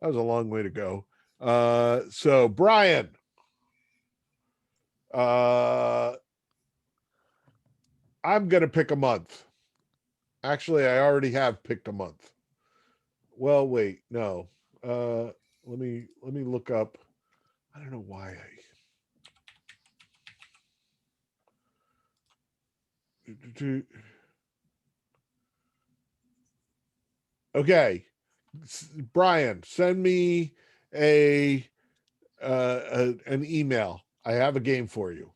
That was a long way to go. So Brian, I'm gonna pick a month. Actually, I already have picked a month. Well, wait, no. Let me look up. I don't know why Okay, Brian, send me a an email. I have a game for you.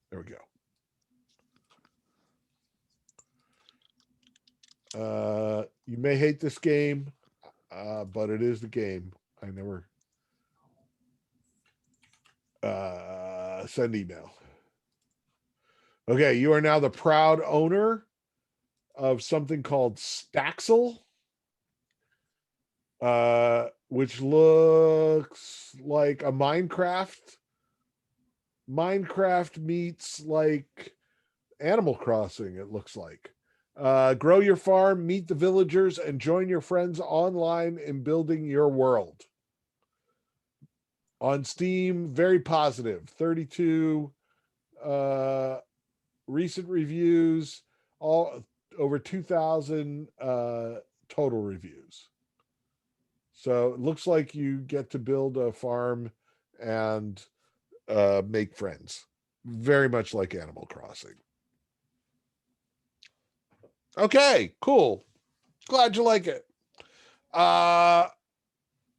There we go. You may hate this game, but it is the game. I never send email. Okay, you are now the proud owner of something called Staxel, which looks like a Minecraft meets like Animal Crossing, it looks like. Grow your farm, meet the villagers, and join your friends online in building your world. On Steam, very positive. 32 recent reviews, all over 2,000 total reviews. So it looks like you get to build a farm and make friends. Very much like Animal Crossing. Okay, cool. Glad you like it.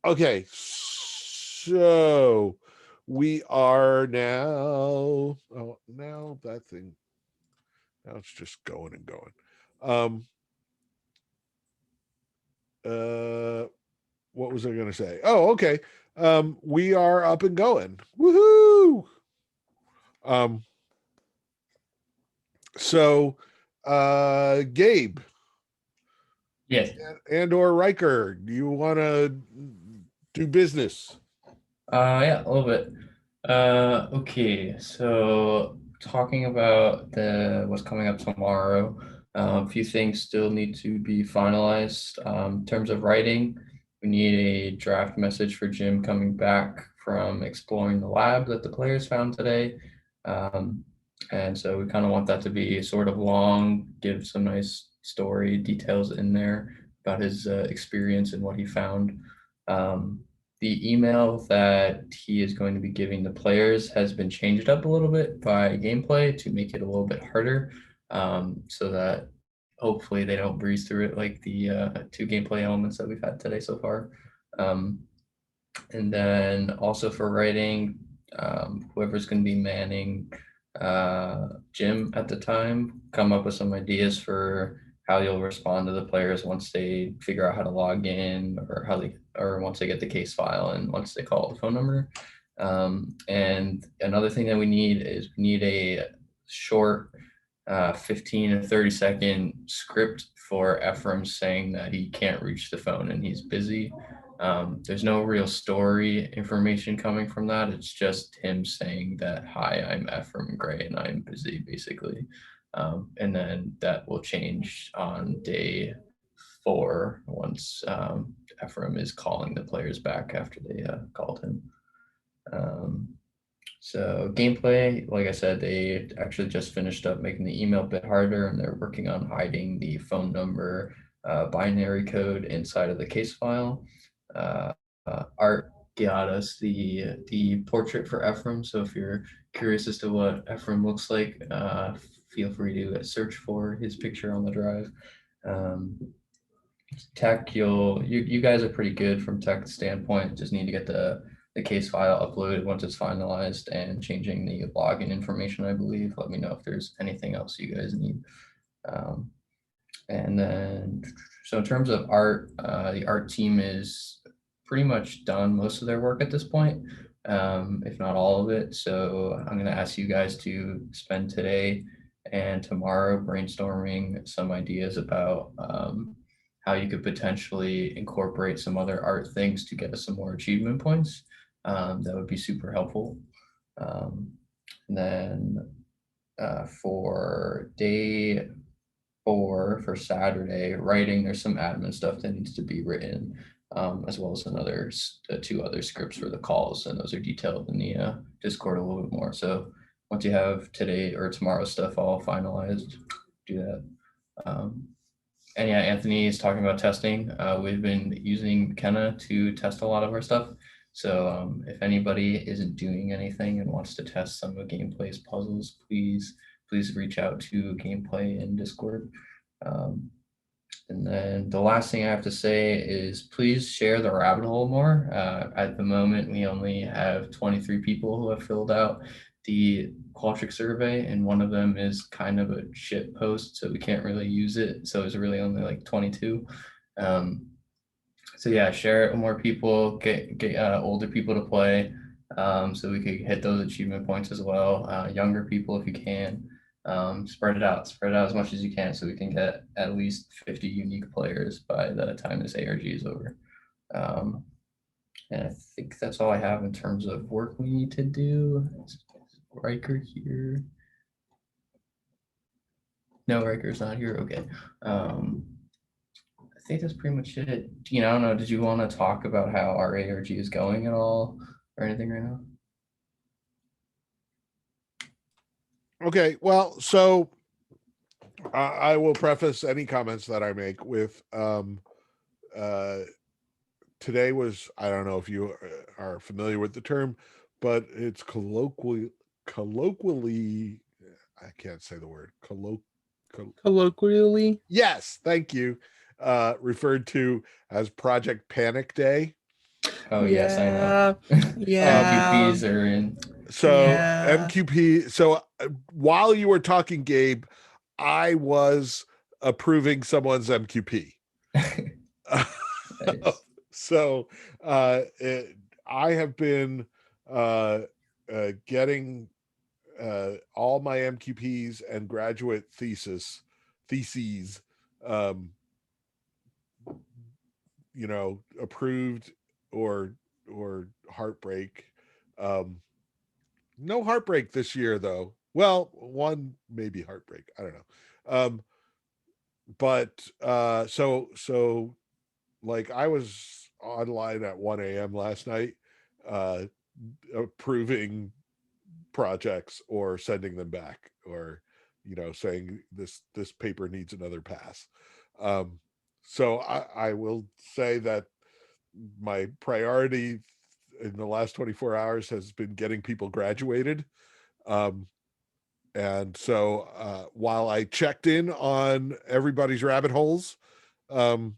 Okay, so we are now. Oh, now that thing. Now it's just going and going. What was I going to say? Oh, okay. We are up and going. Woohoo! So, Gabe. Yes. And or Riker, do you want to do business? Yeah, a little bit. Okay, so talking about the what's coming up tomorrow, a few things still need to be finalized. In terms of writing, we need a draft message for Jim coming back from exploring the lab that the players found today. And so we kind of want that to be sort of long, give some nice story details in there about his experience and what he found. The email that he is going to be giving the players has been changed up a little bit by gameplay to make it a little bit harder, so that hopefully they don't breeze through it like the two gameplay elements that we've had today so far. And then also for writing, whoever's going to be manning Jim at the time, come up with some ideas for how you'll respond to the players once they figure out how to log in, or once they get the case file and once they call the phone number. And another thing that we need is we need a short 15 to 30-second script for Ephraim saying that he can't reach the phone and he's busy. There's no real story information coming from that. It's just him saying that, "Hi, I'm Ephraim Gray and I'm busy," basically. And then that will change on day 4 once Ephraim is calling the players back after they called him. So gameplay, like I said, they actually just finished up making the email a bit harder, and they're working on hiding the phone number binary code inside of the case file. Art got us the portrait for Ephraim, so if you're curious as to what Ephraim looks like, feel free to search for his picture on the drive. Tech, you guys are pretty good from tech standpoint. Just need to get the case file uploaded once it's finalized and changing the login information, I believe. Let me know if there's anything else you guys need. And then, so in terms of art, the art team is pretty much done most of their work at this point, if not all of it. So I'm going to ask you guys to spend today and tomorrow brainstorming some ideas about how you could potentially incorporate some other art things to get us some more achievement points. That would be super helpful. And then for day 4, for Saturday, writing, there's some admin stuff that needs to be written. as well as two other scripts for the calls, and those are detailed in the Discord a little bit more. So once you have today or tomorrow's stuff all finalized, do that. And yeah, Anthony is talking about testing. We've been using McKenna to test a lot of our stuff. So if anybody isn't doing anything and wants to test some of Gameplay's puzzles, please reach out to Gameplay in Discord. And then the last thing I have to say is please share the rabbit hole more. At the moment, we only have 23 people who have filled out the Qualtrics survey, and one of them is kind of a shit post, so we can't really use it. So it's really only like 22. So yeah, share it with more people, get older people to play, so we could hit those achievement points as well. Younger people if you can. Spread it out as much as you can so we can get at least 50 unique players by the time this ARG is over. And I think that's all I have in terms of work we need to do. Is Riker here? No, Riker's not here. Okay. I think that's pretty much it. I don't know. Did you want to talk about how our ARG is going at all or anything right now? Okay, well, so I will preface any comments that I make with today was, I don't know if you are familiar with the term, but it's colloquially, I can't say the word, Colloquially. Yes, thank you. Referred to as Project Panic Day. Oh yes, I know. Yeah. MQPs are in. So Yeah. MQP. So while you were talking, Gabe, I was approving someone's MQP. Nice. So I have been getting all my MQPs and graduate theses, approved or heartbreak. No heartbreak this year though. Well, one maybe heartbreak. I don't know. But so like I was online at 1 a.m. last night, approving projects or sending them back, or saying this paper needs another pass. So I will say that my priority in the last 24 hours has been getting people graduated. And so while I checked in on everybody's rabbit holes, I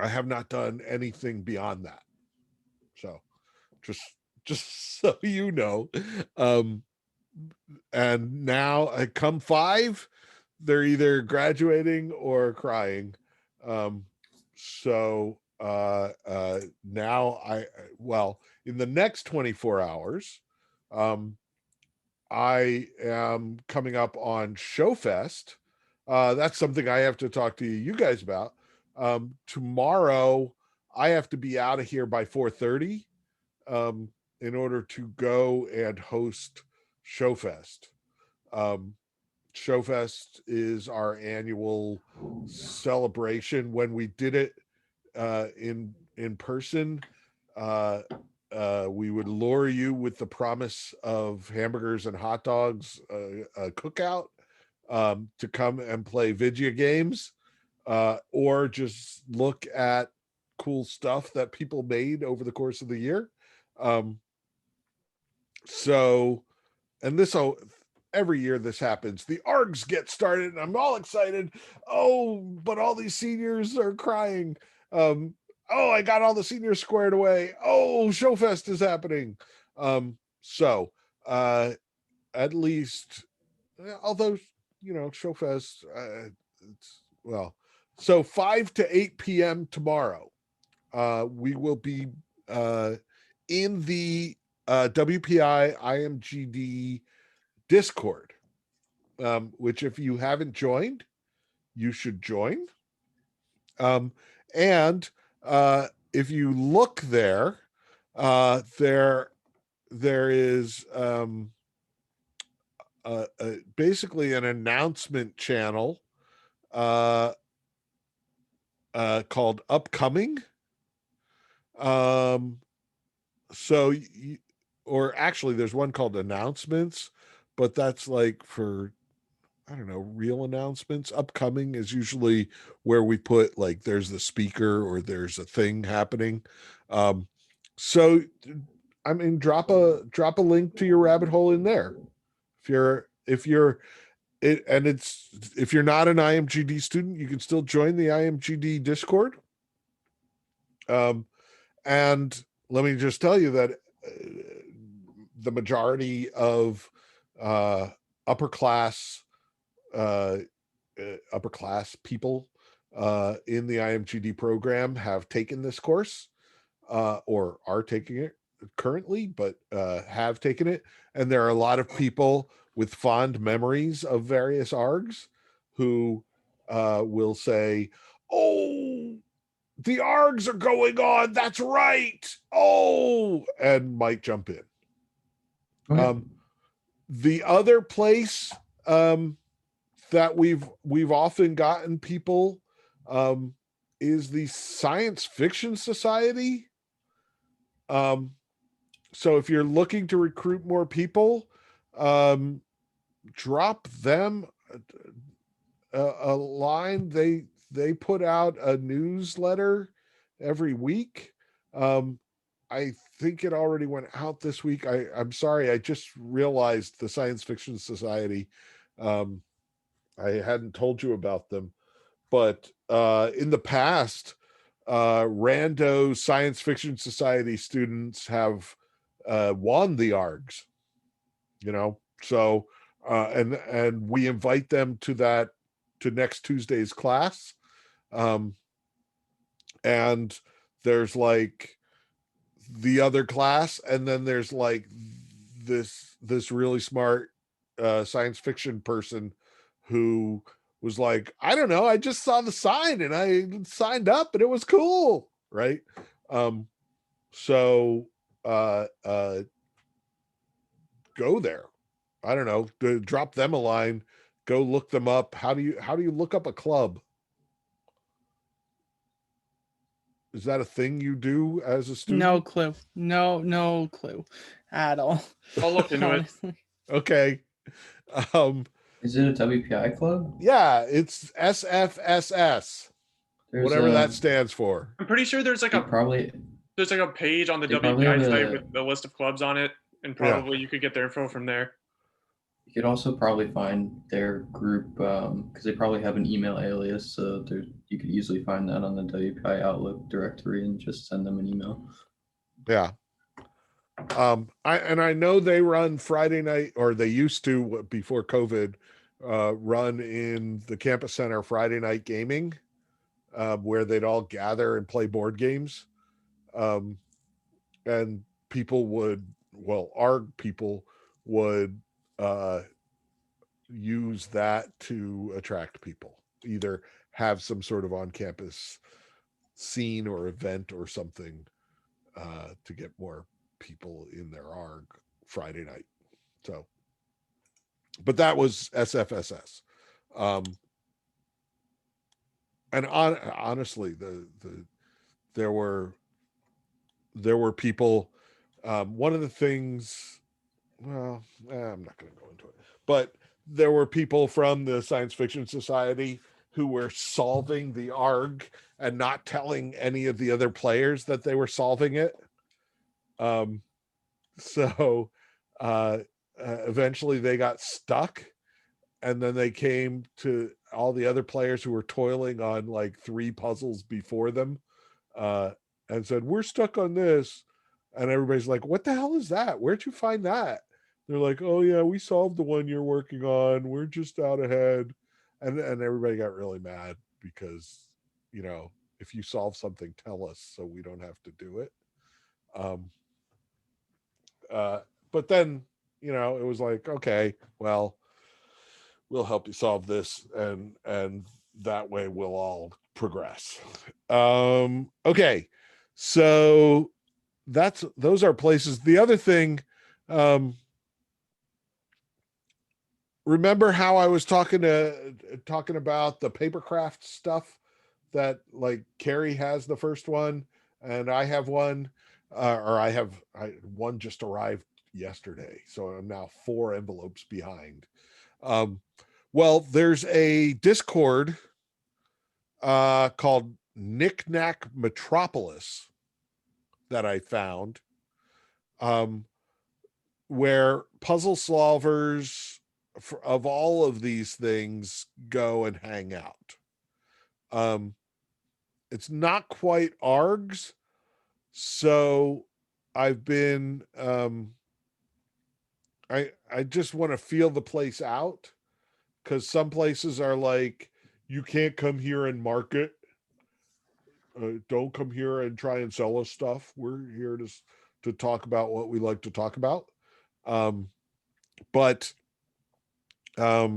have not done anything beyond that. So just so you know. And now come 5, they're either graduating or crying. So now in the next 24 hours, I am coming up on Showfest. That's something I have to talk to you guys about. Tomorrow I have to be out of here by 4:30 in order to go and host Showfest. Showfest is our annual celebration. When we did it in person, we would lure you with the promise of hamburgers and hot dogs, a cookout, to come and play video games, or just look at cool stuff that people made over the course of the year. So, and every year this happens. The ARGs get started and I'm all excited. Oh, but all these seniors are crying. Oh, I got all the seniors squared away. Oh, Showfest is happening. So at least, although, Showfest, so 5 to 8 p.m. tomorrow, we will be in the WPI IMGD Discord, which if you haven't joined, you should join. And if you look there, there is basically an announcement channel called Upcoming. So or actually there's one called announcements, but that's like for, I don't know, real announcements. Upcoming is usually where we put like there's the speaker or there's a thing happening. So I mean, drop a link to your rabbit hole in there. If you're it, and it's if you're not an IMGD student, you can still join the IMGD Discord. Um, and let me just tell you that the majority of uh, upper class uh, upper class people in the IMGD program have taken this course or are taking it currently, but have taken it. And there are a lot of people with fond memories of various ARGs who will say, "Oh, the ARGs are going on. That's right. Oh," and might jump in. Okay. The other place that we've often gotten people is the Science Fiction Society. So if you're looking to recruit more people, drop them a line. They put out a newsletter every week. I think it already went out this week. I'm sorry, I just realized the Science Fiction Society. I hadn't told you about them, but in the past, rando Science Fiction Society students have won the ARGs, you know. So and we invite them to next Tuesday's class. And there's like the other class, and then there's like this really smart science fiction person who was like, I don't know, I just saw the sign and I signed up and it was cool, right? So go there. I don't know, drop them a line, go look them up. How do you look up a club? Is that a thing you do as a student? No clue. No clue at all. I'll look into it. Honestly. Okay. Is it a WPI club? Yeah, it's SFSS, There's whatever a, that stands for. I'm pretty sure there's like they a probably page on the they probably WPI have site a- with a list of clubs on it, and Yeah. probably you could get their info from there. you could also probably find their group because they probably have an email alias, so you could easily find that on the WPI Outlook directory and just send them an email. Yeah. I know they run Friday night, or they used to before COVID, run in the campus center Friday night gaming, where they'd all gather and play board games. And people would, well, our people would use that to attract people, either have some sort of on-campus scene or event or something to get more people in their ARG Friday night. So, but that was SFSS. And honestly, there were people. One of the things, well, I'm not going to go into it, but there were people from the Science Fiction Society who were solving the ARG and not telling any of the other players that they were solving it. So eventually they got stuck, and then they came to all the other players who were toiling on like 3 puzzles before them and said, "We're stuck on this." And everybody's like, "What the hell is that? Where'd you find that?" They're like, "Oh yeah, we solved the one you're working on. We're just out ahead." And everybody got really mad because, you know, if you solve something, tell us so we don't have to do it. But then, you know, it was like, okay, well, we'll help you solve this, and that way we'll all progress. Okay, so those are places. The other thing, remember how I was talking about the papercraft stuff that like Carrie has the first one, and I have one, one just arrived yesterday, so I'm now 4 envelopes behind. Well, there's a Discord called Knickknack Metropolis that I found, where puzzle solvers of all of these things go and hang out. It's not quite ARGs, so I've been I just want to feel the place out, because some places are like, you can't come here and market. Don't come here and try and sell us stuff. We're here to talk about what we like to talk about. But I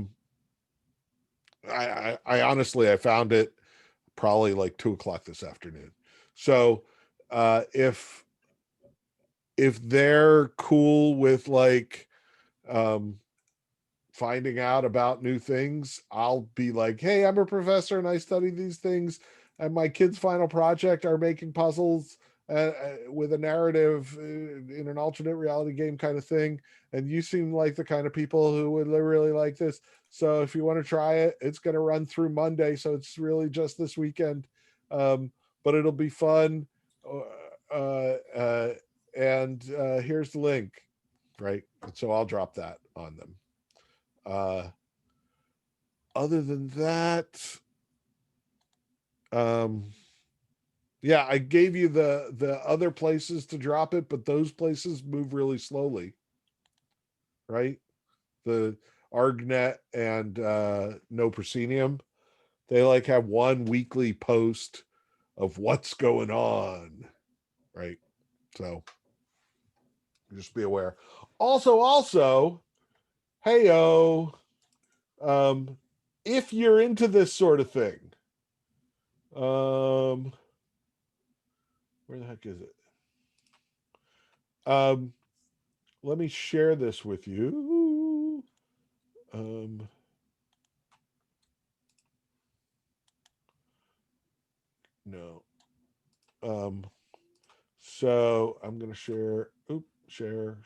honestly, I found it probably like 2:00 this afternoon. So if they're cool with like finding out about new things, I'll be like, hey, I'm a professor and I study these things, and my kid's final project are making puzzles with a narrative in an alternate reality game kind of thing, and you seem like the kind of people who would really like this. So if you want to try it, it's going to run through Monday, so it's really just this weekend, but it'll be fun. And here's the link, right? So I'll drop that on them. Other than that, yeah, I gave you the other places to drop it, but those places move really slowly, right? The ArgNet and No Proscenium, they like have one weekly post of what's going on, right? So just be aware. Also, heyo, if you're into this sort of thing, where the heck is it? Let me share this with you. No. So I'm going to share. Share.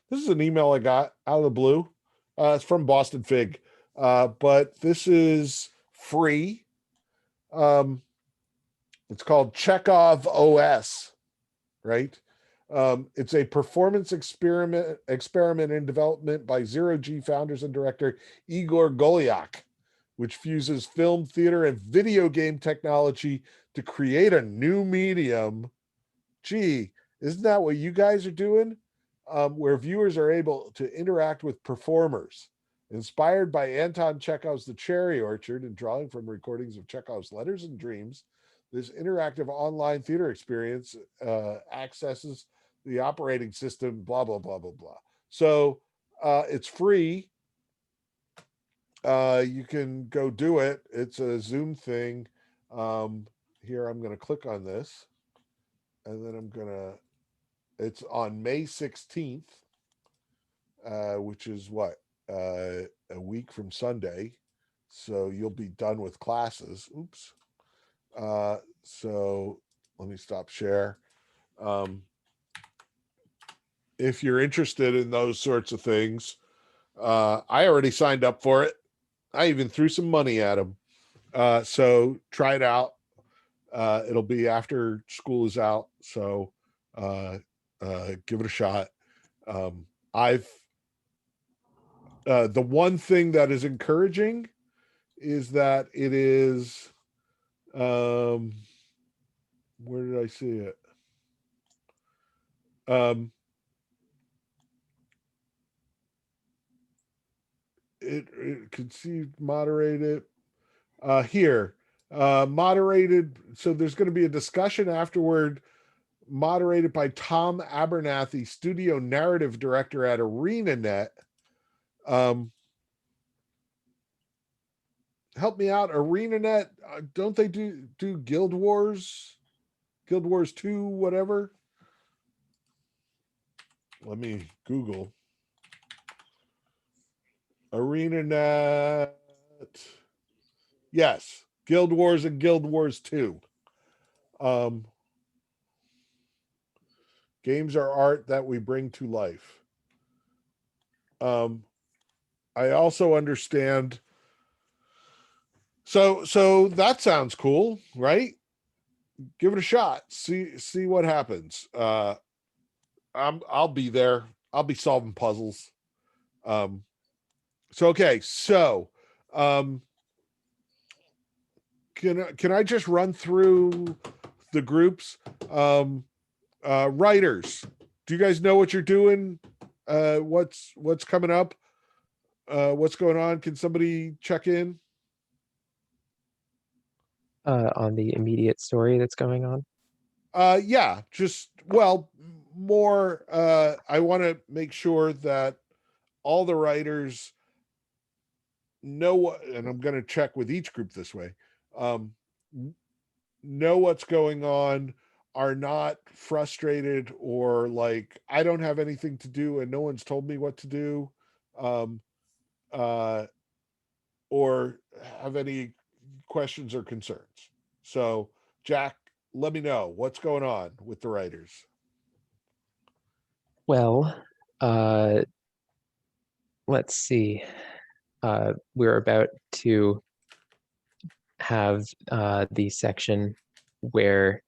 This is an email I got out of the blue. It's from Boston Fig. But this is free. It's called Chekhov OS, right? It's a performance experiment in development by Zero G founders and director Igor Golyak, which fuses film, theater, and video game technology to create a new medium. Gee, isn't that what you guys are doing? Where viewers are able to interact with performers. Inspired by Anton Chekhov's The Cherry Orchard and drawing from recordings of Chekhov's Letters and Dreams, this interactive online theater experience accesses the operating system, blah, blah, blah, blah, blah. So it's free. You can go do it. It's a Zoom thing. Here, I'm going to click on this. And then it's on May 16th, which is what? A week from Sunday. So you'll be done with classes. Oops. So let me stop share. If you're interested in those sorts of things, I already signed up for it. I even threw some money at them. So try it out. It'll be after school is out. So give it a shot. The one thing that is encouraging is that it is, where did I see it? It conceived, moderated, here, moderated. So there's going to be a discussion afterward, moderated by Tom Abernathy, studio narrative director at ArenaNet. Help me out, ArenaNet. Don't they do Guild Wars 2, whatever? Let me Google ArenaNet. Yes, Guild Wars and Guild Wars 2. Games are art that we bring to life. I also understand. So that sounds cool, right? Give it a shot. See what happens. I'll be there. I'll be solving puzzles. Okay. Can I just run through the groups? Writers, do you guys know what you're doing? What's coming up? What's going on? Can somebody check in? On the immediate story that's going on. Yeah, just more. I want to make sure that all the writers know what, and I'm going to check with each group this way. Know what's going on, are not frustrated or like I don't have anything to do and no one's told me what to do, or have any questions or concerns. So Jack, let me know what's going on with the writers. Well, let's see. We're about to have the section where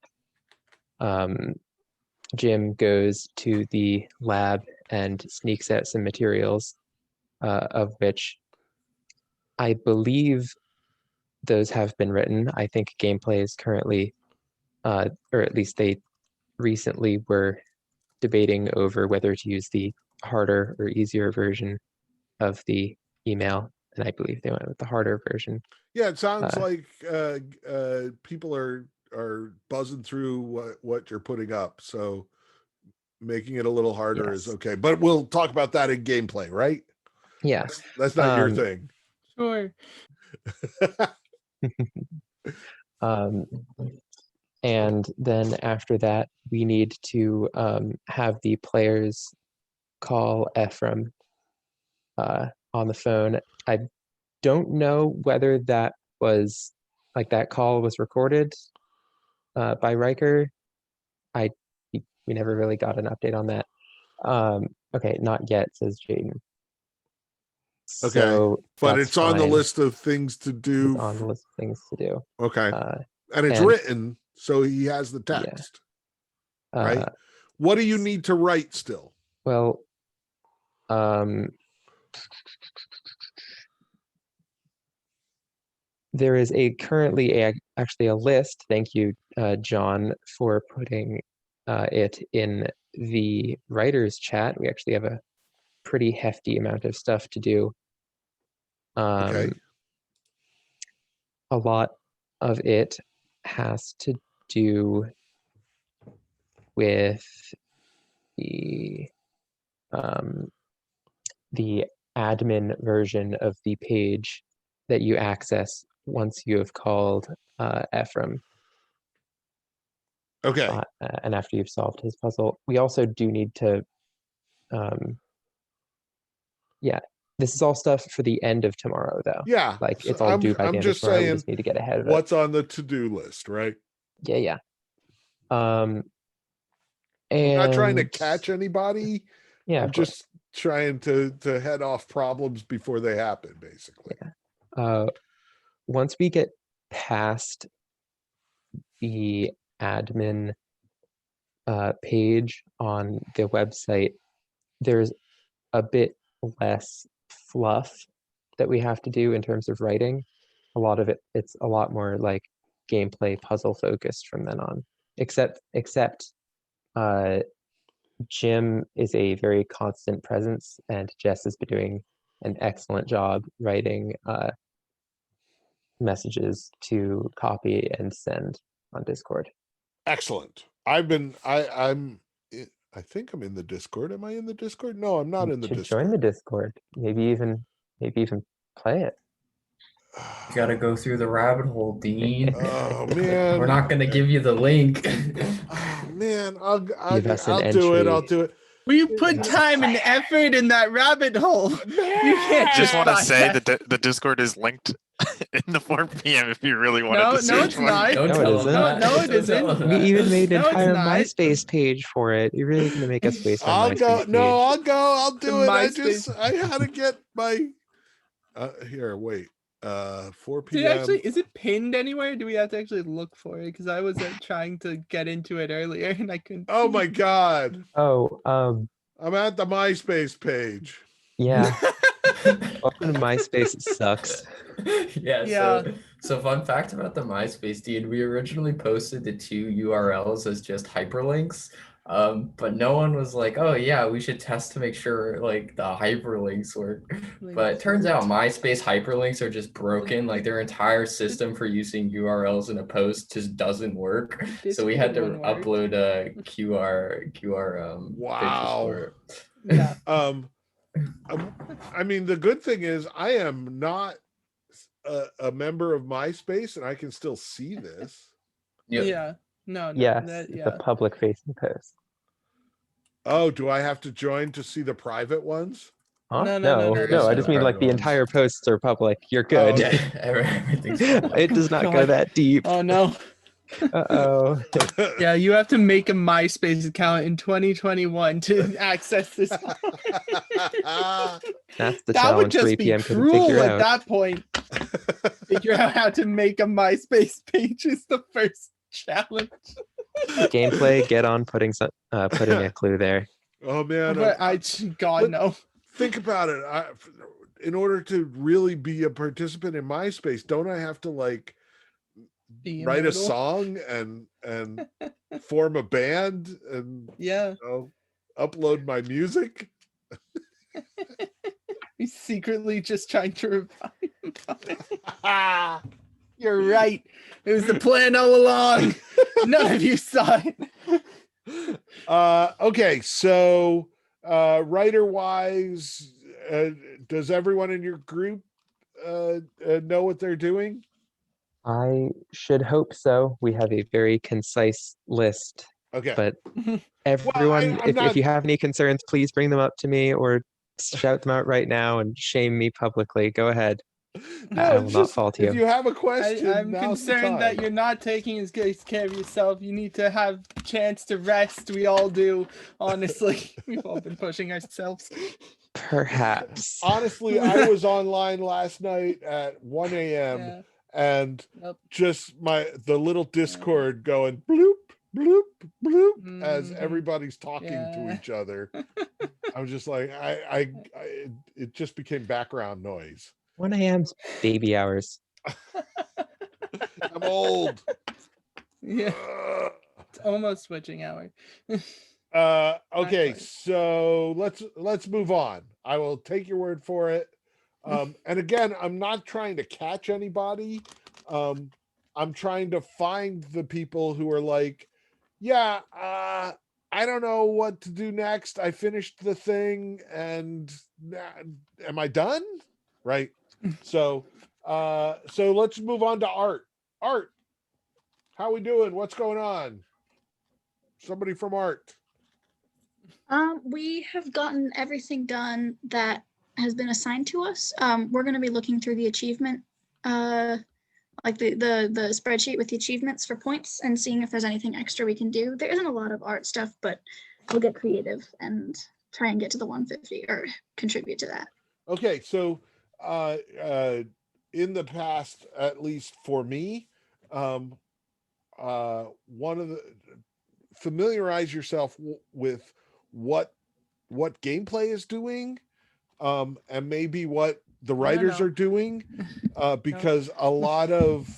Jim goes to the lab and sneaks out some materials, of which I believe those have been written. I think gameplay is currently, or at least they recently were debating over whether to use the harder or easier version of the email, and I believe they went with the harder version. Yeah, it sounds like people are buzzing through what you're putting up, so making it a little harder is Yes. okay. But we'll talk about that in gameplay, right? Yeah. That's not your thing. Sure. And then after that, we need to have the players call Ephraim on the phone. I don't know whether that was like that call was recorded by Riker. We never really got an update on that. Okay, not yet, says Jaden. Okay, So but that's it's on the fine. list of things to do. It's on the list of things to do. Okay, and it's written, so he has the text, right? What do you need to write still? Well, there is currently actually a list. Thank you, John, for putting it in the writers chat. We actually have a pretty hefty amount of stuff to do. Okay. A lot of it has to do with the admin version of the page that you access once you have called Ephraim. Okay. And after you've solved his puzzle. We also do need to, yeah, this is all stuff for the end of tomorrow, though. Yeah. Like, so it's all due by the end of tomorrow. We just need to get ahead of it. What's on the to-do list, right? Yeah. I'm not trying to catch anybody. Yeah, I'm just trying to head off problems before they happen, basically. Yeah. Once we get past the admin page on the website, there's a bit less fluff that we have to do in terms of writing. A lot of it's a lot more like gameplay puzzle focused from then on, except Jim is a very constant presence, and Jess has been doing an excellent job writing messages to copy and send on Discord. Excellent. I think I'm in the Discord. Am I in the Discord? No, I'm not in the Discord. Join the Discord. Maybe even play it. You gotta go through the rabbit hole, Dean. Oh man. We're not gonna give you the link. Oh man, I'll Give us an do it. entry. I'll do it. We put time and effort in that rabbit hole. You can't I just want to buy say that. that the Discord is linked in the 4 p.m. if you really wanted No, to no, search it's for not. it. Don't No, it tell isn't. him that. No, it Don't tell isn't. him We that. even made an No, it's entire not. MySpace page for it. You're really gonna make us waste our I'll MySpace go. page? No, I'll go. I'll The do it. MySpace- I had to get my. Here, wait. 4 Did it p.m. actually, is it pinned anywhere? Do we have to actually look for it? Because I was trying to get into it earlier and I couldn't. Oh see my it. god! Oh, I'm at the MySpace page. yeah. Welcome to MySpace. It sucks. Yeah, Yeah. so fun fact about the MySpace, dude, we originally posted the 2 URLs as just hyperlinks. But no one was like, oh yeah, we should test to make sure like the hyperlinks work. But it turns out MySpace hyperlinks are just broken. Like their entire system for using URLs in a post just doesn't work. So we had to Discord one worked. upload a QR pictures Wow. for it. Yeah. I mean, the good thing is I am not a member of MySpace, and I can still see this. Yep. Yeah. No, no. Yes, that- it's yeah. a public facing post. Oh, do I have to join to see the private ones? Huh? No, no, no, No, no, I no, just no. mean like the Private ones. entire posts are public. You're Oh, good. okay. Yeah, everything's public. It does not go God. that deep. Oh no. Uh-oh. Yeah, you have to make a MySpace account in 2021 to access this. That's the That would challenge 3 just be p.m. couldn't cruel figure at out. that point. Figure out how to make a MySpace page is the first challenge. Gameplay, get on putting a clue there. Oh man, But God but- no. think about it. In order to really be a participant in MySpace, don't I have to like Be write a immortal. song and form a band and Yeah, upload my music? he's secretly just trying to revive him. You're right. It was the plan all along. None of you saw it. Okay, so writer wise, does everyone in your group know what they're doing? I should hope so. We have a very concise list, Okay. but everyone, I'm if not- you have any concerns, please bring them up to me or shout them out right now and shame me publicly. Go ahead. I will it's not fault If you. you have a question, I'm now's the concerned that time. you're not taking as good care of yourself. You need to have a chance to rest. We all do, honestly. We've all been pushing ourselves. Perhaps. Honestly, I was online last night at 1 a.m. Yeah. and Yep. just the little Discord going bloop bloop bloop as Mhm. everybody's talking to Yeah. each other. I was just like, it just became background noise. 1 a.m.'s baby hours. I'm old. Yeah, Ugh. it's almost switching hour. Okay, quite. so let's move on. I will take your word for it. And again, I'm not trying to catch anybody. I'm trying to find the people who are like, yeah, I don't know what to do next. I finished the thing, and am I done? Right. So let's move on to Art. Art, how we doing? What's going on? Somebody from Art. We have gotten everything done that has been assigned to us. We're going to be looking through the achievement, like the spreadsheet with the achievements for points and seeing if there's anything extra we can do. There isn't a lot of art stuff, but we'll get creative and try and get to the 150 or contribute to that. Okay, so in the past, at least for me, one of the familiarize yourself with what gameplay is doing, and maybe what the writers no. are doing, because a lot of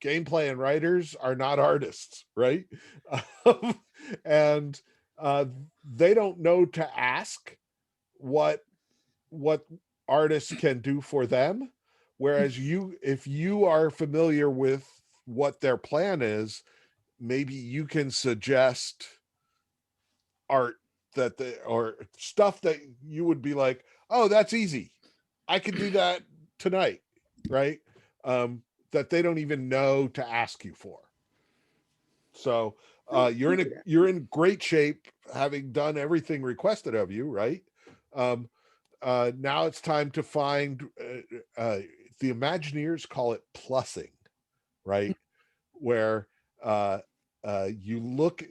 gameplay and writers are not artists, right? And they don't know to ask what artists can do for them, whereas if you are familiar with what their plan is, maybe you can suggest art or stuff that you would be like, oh, that's easy, I could do that tonight, right? That they don't even know to ask you for. So you're in great shape, having done everything requested of you, right? Now it's time to find. The Imagineers call it plussing, right? Where you look,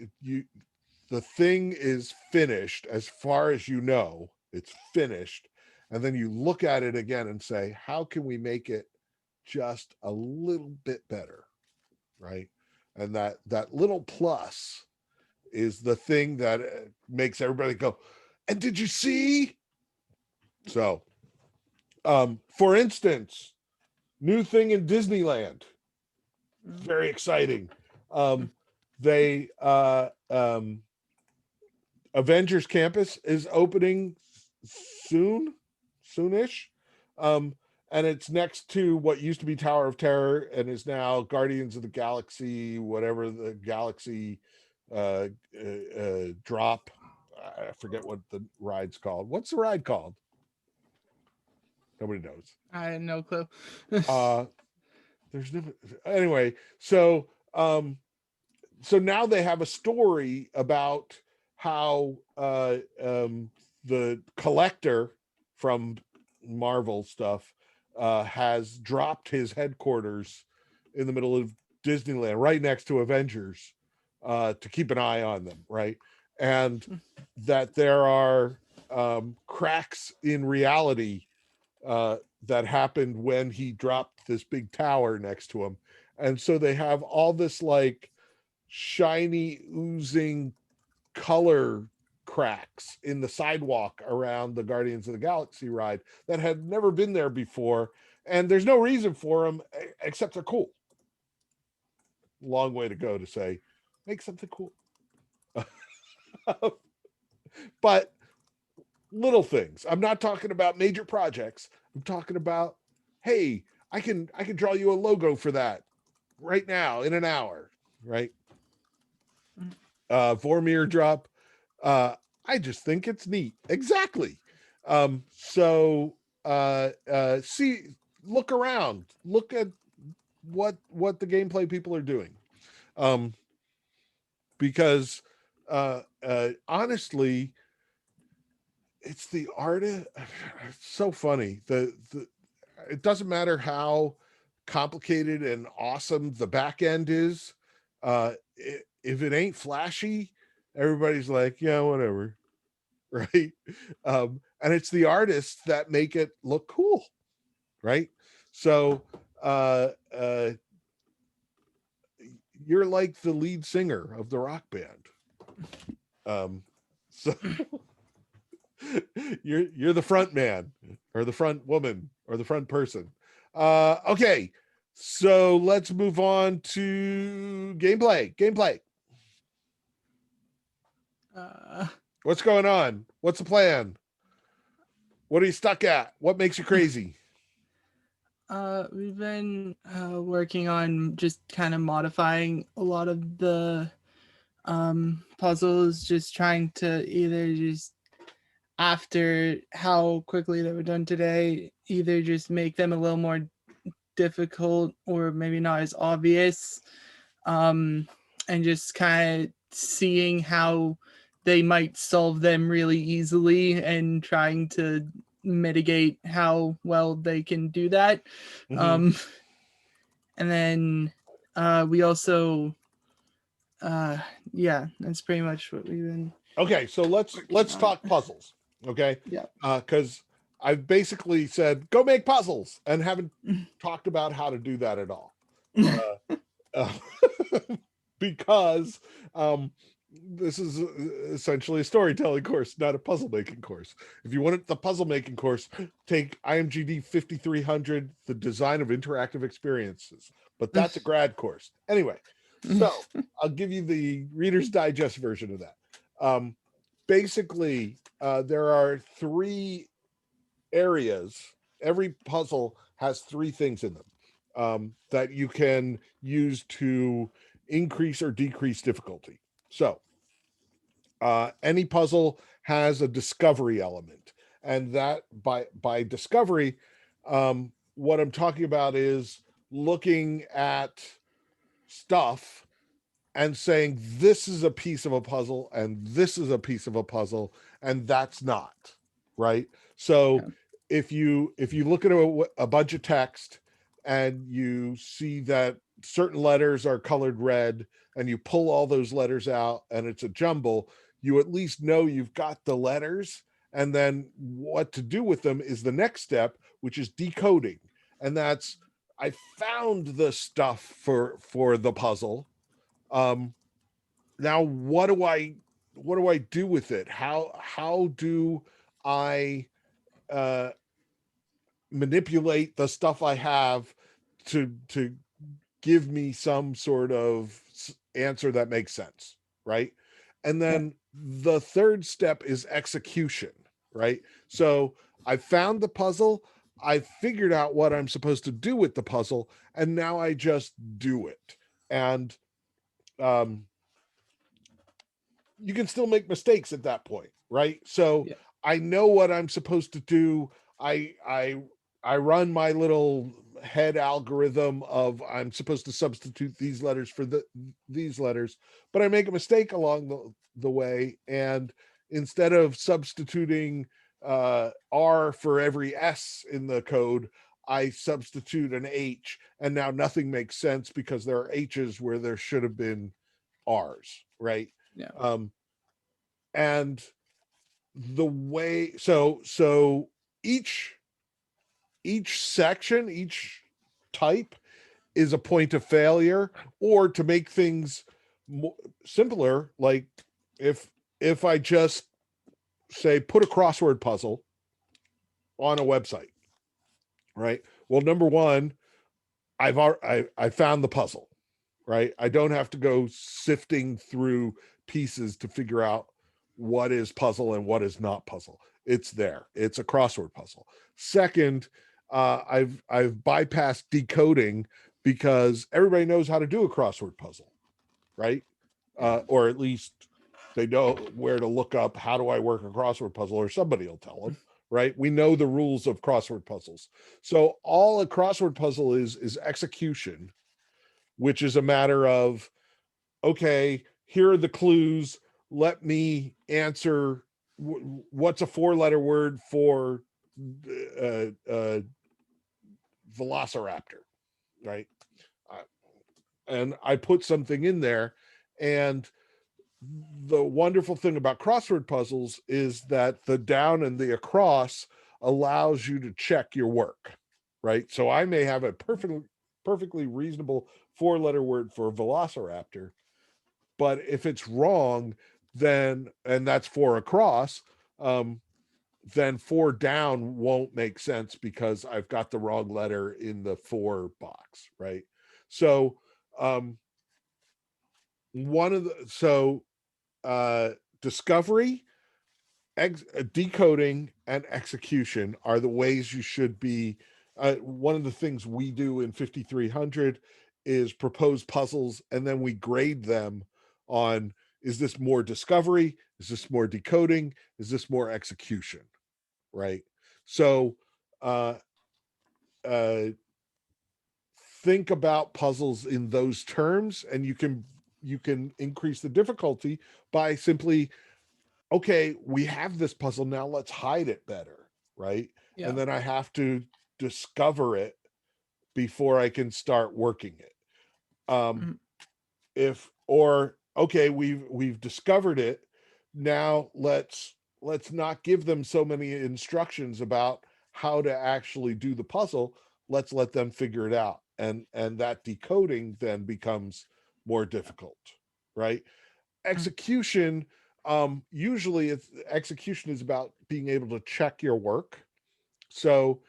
the thing is finished as far as you know, it's finished, and then you look at it again and say, how can we make it just a little bit better, right? And that little plus is the thing that makes everybody go, and did you see? So for instance, new thing in Disneyland, very exciting. They Avengers Campus is opening soonish. And it's next to what used to be Tower of Terror and is now Guardians of the Galaxy, whatever the Galaxy drop. I forget what the ride's called. What's the ride called? Nobody knows. I had no clue. There's no, anyway. So now they have a story about how the collector from Marvel stuff has dropped his headquarters in the middle of Disneyland, right next to Avengers, to keep an eye on them, right? And that there are cracks in reality that happened when he dropped this big tower next to him. And so they have all this like shiny, oozing color cracks in the sidewalk around the Guardians of the Galaxy ride that had never been there before. And there's no reason for them except they're cool. Long way to go to say, make something cool. But little things. I'm not talking about major projects. I'm talking about, hey, I can draw you a logo for that right now in an hour, right? Vormir drop. I just think it's neat. Exactly. So see, look around, look at what the gameplay people are doing. Because honestly, it's the art. It's so funny. It doesn't matter how complicated and awesome the back end is. If it ain't flashy, everybody's like, yeah, whatever. Right. And it's the artists that make it look cool. Right. So you're like the lead singer of the rock band. So you're the front man or the front woman or the front person. Okay. So let's move on to gameplay. What's going on? What's the plan? What are you stuck at? What makes you crazy? We've been working on just kind of modifying a lot of the puzzles, just trying to either just, after how quickly they were done today, either just make them a little more difficult or maybe not as obvious, and just kind of seeing how they might solve them really easily and trying to mitigate how well they can do that. And then we also yeah, that's pretty much what we've been. Okay, so let's talk puzzles. Okay. Yeah. Because I've basically said go make puzzles and haven't talked about how to do that at all. Because this is essentially a storytelling course, not a puzzle making course. If you want the puzzle making course, take IMGD 5300, the design of interactive experiences. But that's a grad course. Anyway, so I'll give you the Reader's Digest version of that. Basically, there are 3 areas. Every puzzle has 3 things in them that you can use to increase or decrease difficulty. So any puzzle has a discovery element, and that by discovery, what I'm talking about is looking at stuff and saying this is a piece of a puzzle and this is a piece of a puzzle and that's not, right? So Yeah. if you look at a bunch of text and you see that certain letters are colored red and you pull all those letters out and it's a jumble, you at least know you've got the letters, and then what to do with them is the next step, which is decoding. And that's, I found the stuff for the puzzle. Now what do I do with it? How do I manipulate the stuff I have to give me some sort of answer that makes sense, right? And then the third step is execution, right? So I found the puzzle, I figured out what I'm supposed to do with the puzzle, and now I just do it. And you can still make mistakes at that point, right? So Yeah. I know what I'm supposed to do. I run my little head algorithm of I'm supposed to substitute these letters for these letters, but I make a mistake along the way, and instead of substituting R for every S in the code, I substitute an H, and now nothing makes sense because there are H's where there should have been R's, right? Yeah. And the way, so each section, each type is a point of failure. Or to make things simpler, like if I just say put a crossword puzzle on a website, right? Well, number one, I found the puzzle, right? I don't have to go sifting through pieces to figure out what is puzzle and what is not puzzle. It's there. It's a crossword puzzle. Second, I've bypassed decoding because everybody knows how to do a crossword puzzle, right? Or at least they know where to look up how do I work a crossword puzzle, or somebody will tell them, right? We know the rules of crossword puzzles. So all a crossword puzzle is execution, which is a matter of, okay, here are the clues. Let me answer what's a 4-letter word for velociraptor, right? And I put something in there. And the wonderful thing about crossword puzzles is that the down and the across allows you to check your work, right? So I may have a perfectly reasonable 4-letter word for velociraptor, but if it's wrong, then, and that's 4 across, then 4 down won't make sense because I've got the wrong letter in the 4 box, right? So discovery, decoding, and execution are the ways you should be. One of the things we do in 5300 is propose puzzles, and then we grade them on, is this more discovery? Is this more decoding? Is this more execution? Right? So think about puzzles in those terms, and you can increase the difficulty by simply, okay, we have this puzzle, now let's hide it better, right? Yeah. And then I have to discover it before I can start working it. Okay, we've discovered it, now let's not give them so many instructions about how to actually do the puzzle. Let's let them figure it out, and that decoding then becomes more difficult, right? Execution, usually execution is about being able to check your work. So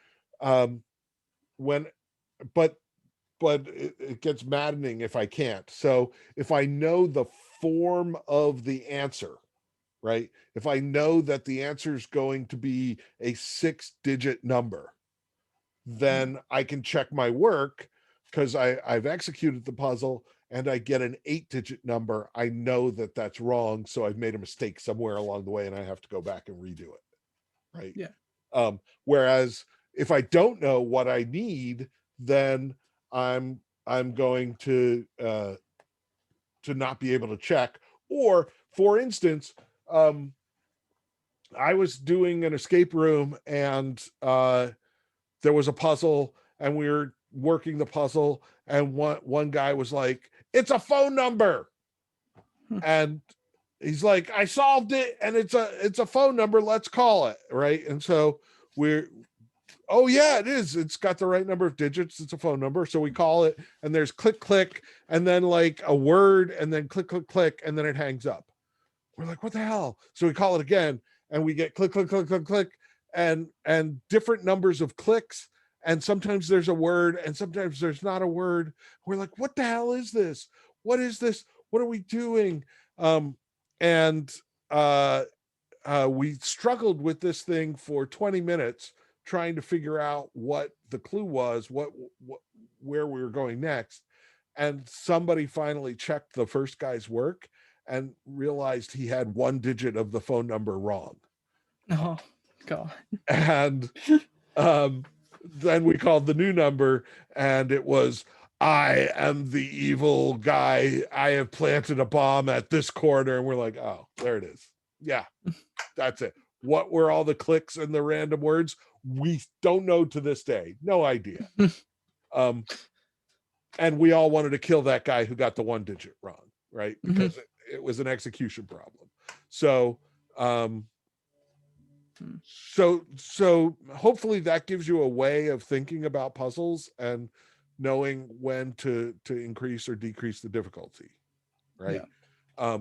but it gets maddening if I can't. So if I know the form of the answer, right? If I know that the answer is going to be a 6-digit number, then I can check my work because I've executed the puzzle and I get an 8-digit number. I know that that's wrong. So I've made a mistake somewhere along the way and I have to go back and redo it. Right. Yeah. Whereas if I don't know what I need, then I'm going to to not be able to check. Or for instance, I was doing an escape room and there was a puzzle and we were working the puzzle and one guy was like, it's a phone number. And he's like, I solved it and it's a phone number, let's call it, right? And so oh yeah, it is, it's got the right number of digits, it's a phone number. So we call it and there's click click and then like a word and then click click click and then it hangs up. We're like, what the hell? So we call it again and we get click click click click click and different numbers of clicks, and sometimes there's a word and sometimes there's not a word. We're like, what the hell is this? What is this? What are we doing? We struggled with this thing for 20 minutes trying to figure out what the clue was, where we were going next. And somebody finally checked the first guy's work and realized he had one digit of the phone number wrong. Oh God. And then we called the new number and it was, I am the evil guy. I have planted a bomb at this corner. And we're like, oh, there it is. Yeah, that's it. What were all the clicks and the random words? We don't know to this day. No idea. And we all wanted to kill that guy who got the one digit wrong, right? Because it was an execution problem. So, so hopefully that gives you a way of thinking about puzzles and knowing when to increase or decrease the difficulty, right? Yeah.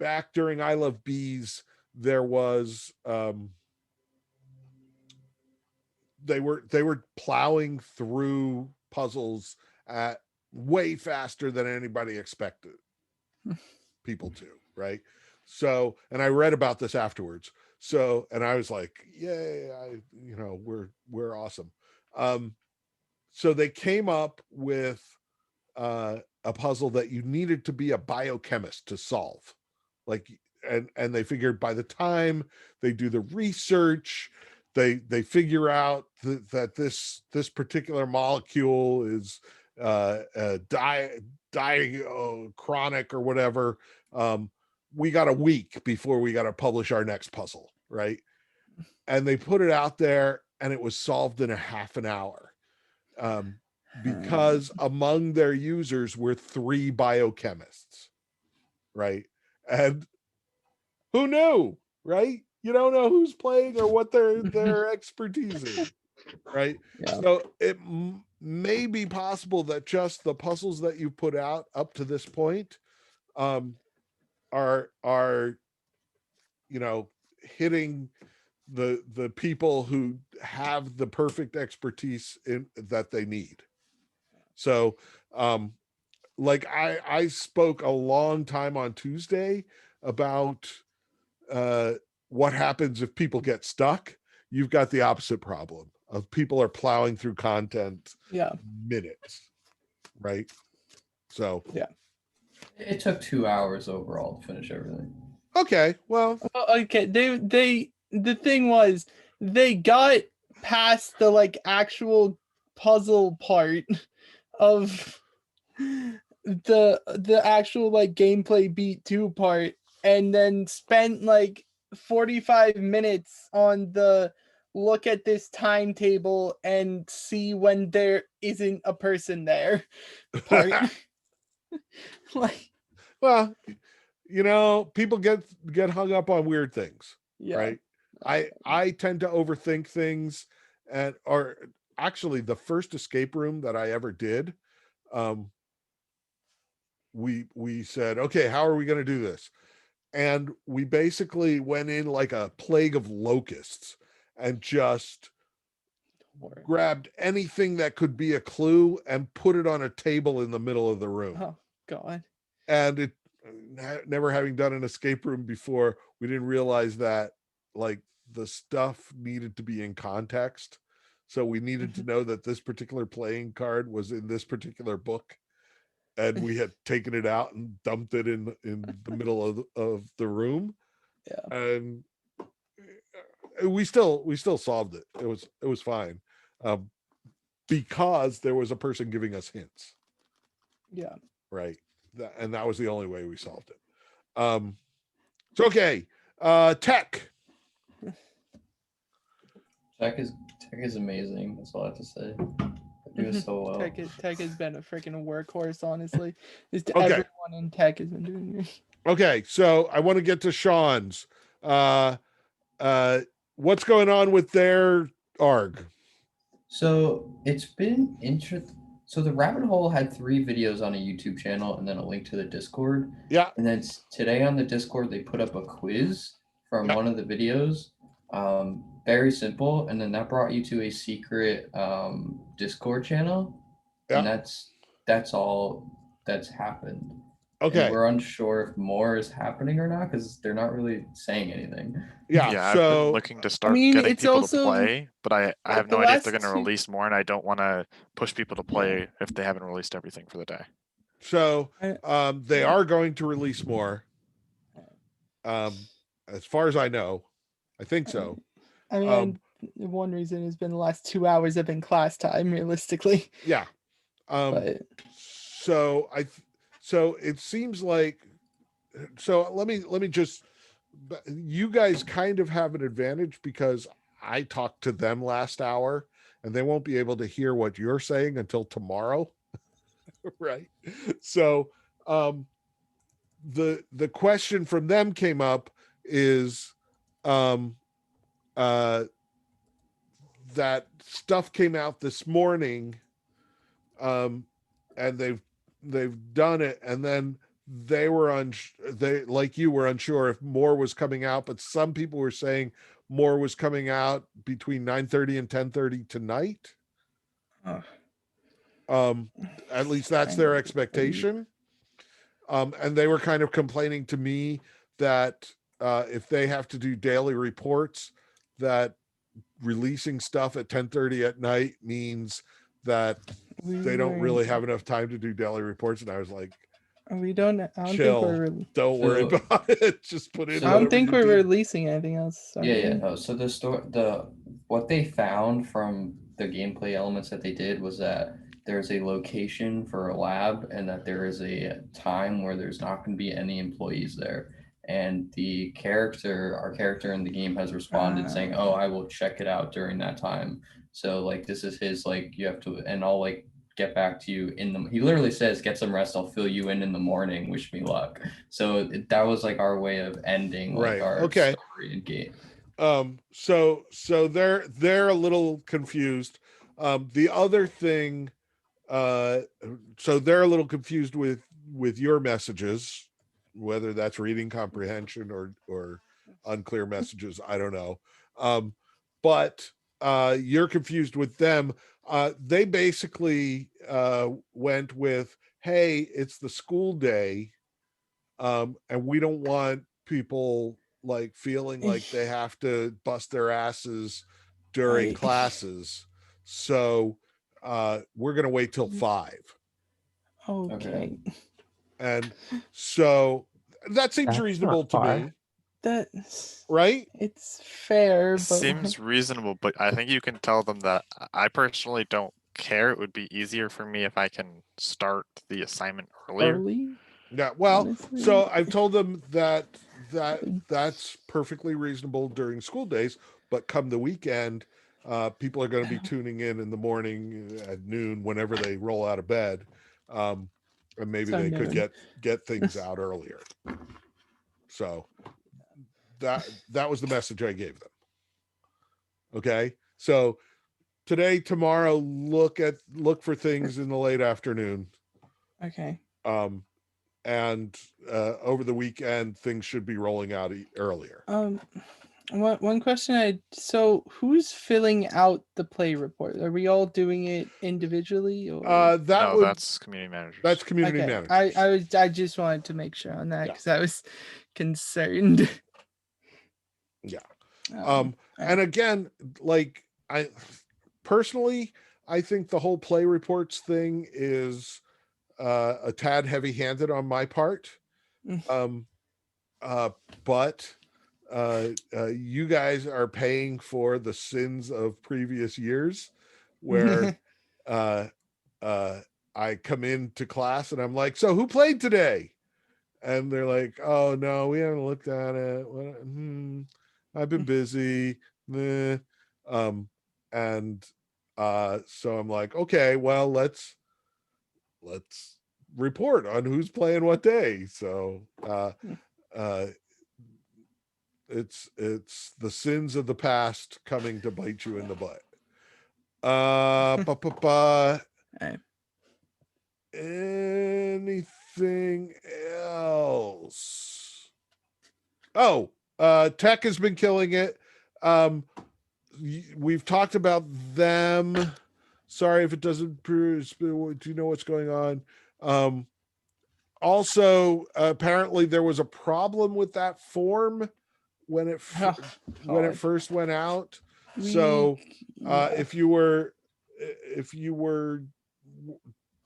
Back during I Love Bees, there was they were plowing through puzzles at way faster than anybody expected people to, right? So, and I read about this afterwards. So, and I was like, yay, we're awesome. So they came up with a puzzle that you needed to be a biochemist to solve. Like, and they figured by the time they do the research, they figure out that this particular molecule is chronic or whatever. We got a week before we got to publish our next puzzle, right? And they put it out there and it was solved in a half an hour. Because among their users were 3 biochemists, right? And who knew, right? You don't know who's playing or what their expertise is, right? Yeah. So it may be possible that just the puzzles that you put out up to this point are hitting the people who have the perfect expertise that they need. So like I spoke a long time on Tuesday about what happens if people get stuck. You've got the opposite problem of people are plowing through content minutes, right? So yeah, it took 2 hours overall to finish everything. Okay, well, okay. The thing was, they got past the like actual puzzle part of the actual like gameplay beat 2 part, and then spent like 45 minutes on the look at this timetable and see when there isn't a person there part. Like, well, people get hung up on weird things, right? I tend to overthink things, or actually the first escape room that I ever did, we said, okay, how are we going to do this? And we basically went in like a plague of locusts and just grabbed anything that could be a clue and put it on a table in the middle of the room. Oh God. And it, never having done an escape room before, we didn't realize that like the stuff needed to be in context. So we needed to know that this particular playing card was in this particular book, and we had taken it out and dumped it in the middle of the room. Yeah. And we still solved it. It was fine. Because there was a person giving us hints. Yeah. right? And that was the only way we solved it. It's okay. Tech. Tech is amazing. That's all I have to say. They do it so well. Tech has been a freaking workhorse, honestly. Just Okay. everyone in tech has been doing it. Okay, so I want to get to Sean's. What's going on with their ARG? So it's been interesting. So the rabbit hole had 3 videos on a YouTube channel and then a link to the Discord. Yeah. And then today on the Discord they put up a quiz from one of the videos. Very simple, and then that brought you to a secret Discord channel. Yeah. And that's all that's happened. Okay. And we're unsure if more is happening or not because they're not really saying anything. Yeah. Yeah, I've been So looking to start mean, getting it's people also- to play, but I have the no idea if they're last going to two- release more, and I don't want to push people to play if they haven't released everything for the day. they are going to release more. As far as I know, I think so. I mean, one reason has been the last 2 hours have been class time, realistically. Yeah. But So it seems like, so let me just, you guys kind of have an advantage because I talked to them last hour and they won't be able to hear what you're saying until tomorrow. Right. So the question from them came up is that stuff came out this morning, and they've done it, and then they were they, like you, were unsure if more was coming out, but some people were saying more was coming out between 9:30 and 10:30 tonight. At least that's their expectation. And they were kind of complaining to me that if they have to do daily reports, that releasing stuff at 10:30 at night means that they don't really have enough time to do daily reports. And I was like, I don't chill. think we're. don't worry So- about it. Just put in. So- I don't whatever think you we're did. releasing anything else. Yeah. No. So what they found from the gameplay elements that they did was that there's a location for a lab and that there is a time where there's not going to be any employees there. And our character in the game has responded saying, "Oh, I will check it out during that time." So like, this is his, like, you have to, and I'll like get back to you he literally says, "Get some rest. I'll fill you in the morning. Wish me luck." So that was like our way of ending like Right, our okay. story and game. So they're a little confused. The other thing, so they're a little confused with your messages, whether that's reading comprehension or unclear messages, I don't know. But you're confused with them. They basically went with, "Hey, it's the school day, and we don't want people like feeling like they have to bust their asses during Right. classes. So we're gonna wait till 5." Okay. And so that seems That's not reasonable to far. me, That's right? it's fair, but Seems reasonable, but I think you can tell them that I personally don't care. It would be easier for me if I can start the assignment earlier. early. Yeah. Well, Honestly. so I've told them that's perfectly reasonable during school days, but come the weekend, people are going to be tuning in the morning, at noon, whenever they roll out of bed, and maybe So they could noon. get things out earlier. So that was the message I gave them. Okay, so today, tomorrow, look for things in the late afternoon. Okay. And over the weekend, things should be rolling out earlier. One question so who's filling out the play report? Are we all doing it individually or? That's community managers. That's community Okay, managers. I just wanted to make sure on that Yeah. because I was concerned. Yeah. Um, And again, like I personally, I think the whole play reports thing is a tad heavy-handed on my part. But you guys are paying for the sins of previous years where I come into class and I'm like, so who played today? And they're like, oh no, we haven't looked at it. I've been busy. Meh. And so I'm like, okay, well, let's report on who's playing what day. So it's the sins of the past coming to bite you in the butt. Okay. Anything else? Oh, Tech has been killing it. We've talked about them. Sorry if it doesn't. Do you know what's going on? Also, apparently there was a problem with that form when it Oh, when it God. first went out. So Yeah. if you were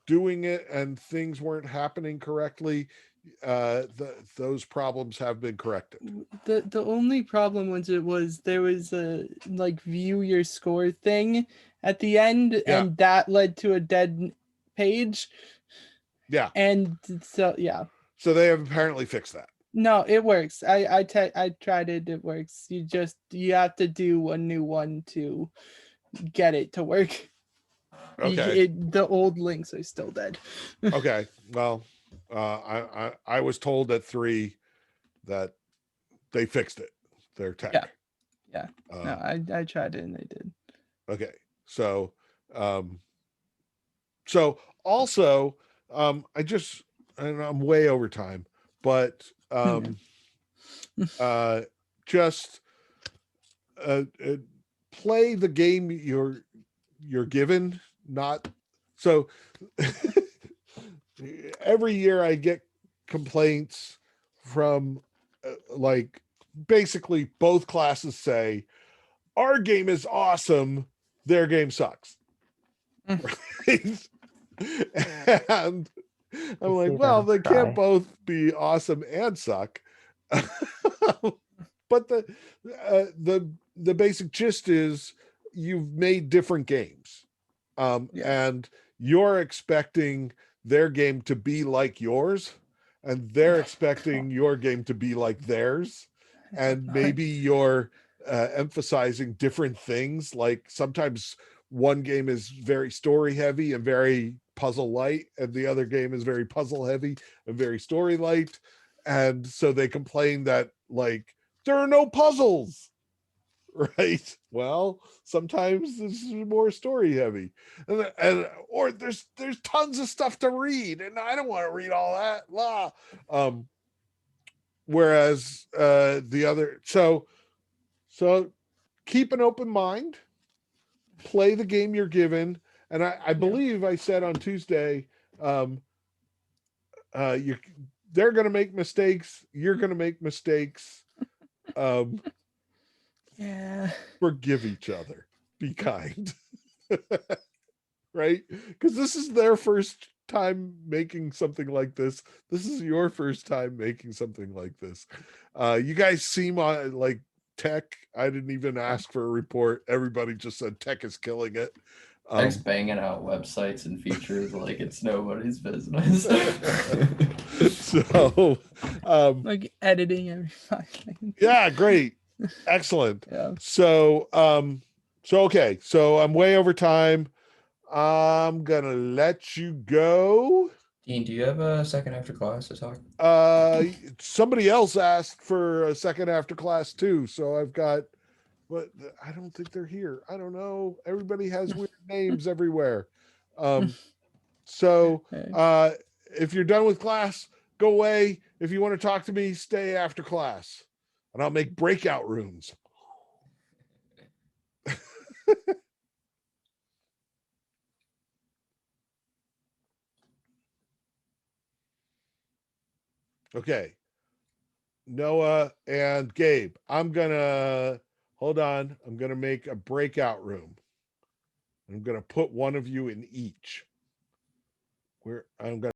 doing it and things weren't happening correctly, those problems have been corrected. The only problem was there was a like view your score thing at the end, Yeah. and that led to a dead page. Yeah. And so yeah. So they have apparently fixed that. No, it works. I tried it. It works. You have to do a new one to get it to work. Okay. The old links are still dead. Okay. Well, I was told at 3 that they fixed it. Their tech. Yeah. No, I tried it and they did. Okay. So so also and I'm way over time, but just play the game you're given, not so every year I get complaints from like basically both classes say our game is awesome, their game sucks. Right? And I'm like, well, they can't both be awesome and suck. But the basic gist is you've made different games, and you're expecting their game to be like yours, and they're expecting your game to be like theirs, and maybe you're emphasizing different things. Like sometimes one game is very story heavy and very puzzle light, and the other game is very puzzle heavy and very story light, and so they complain that like there are no puzzles, right? Well, sometimes this is more story heavy, and or there's tons of stuff to read, and I don't want to read all that. Blah. Whereas the other, so keep an open mind, play the game you're given, and I believe I said on Tuesday, they're going to make mistakes. You're going to make mistakes. Yeah. Forgive each other. Be kind. Right? Because this is their first time making something like this. This is your first time making something like this. You guys seem like Tech. I didn't even ask for a report. Everybody just said Tech is killing it. Tech's banging out websites and features like it's nobody's business. So Like editing every 5 seconds. yeah, great. Excellent. Yeah. So okay, so I'm way over time. I'm gonna let you go. Dean, do you have a second after class to talk? Somebody else asked for a second after class too, so I've got, but I don't think they're here. I don't know. Everybody has weird names everywhere. So if you're done with class, go away. If you want to talk to me, stay after class, and I'll make breakout rooms. Okay. Noah and Gabe, I'm gonna hold on. I'm gonna make a breakout room. I'm gonna put one of you in each. Where I'm gonna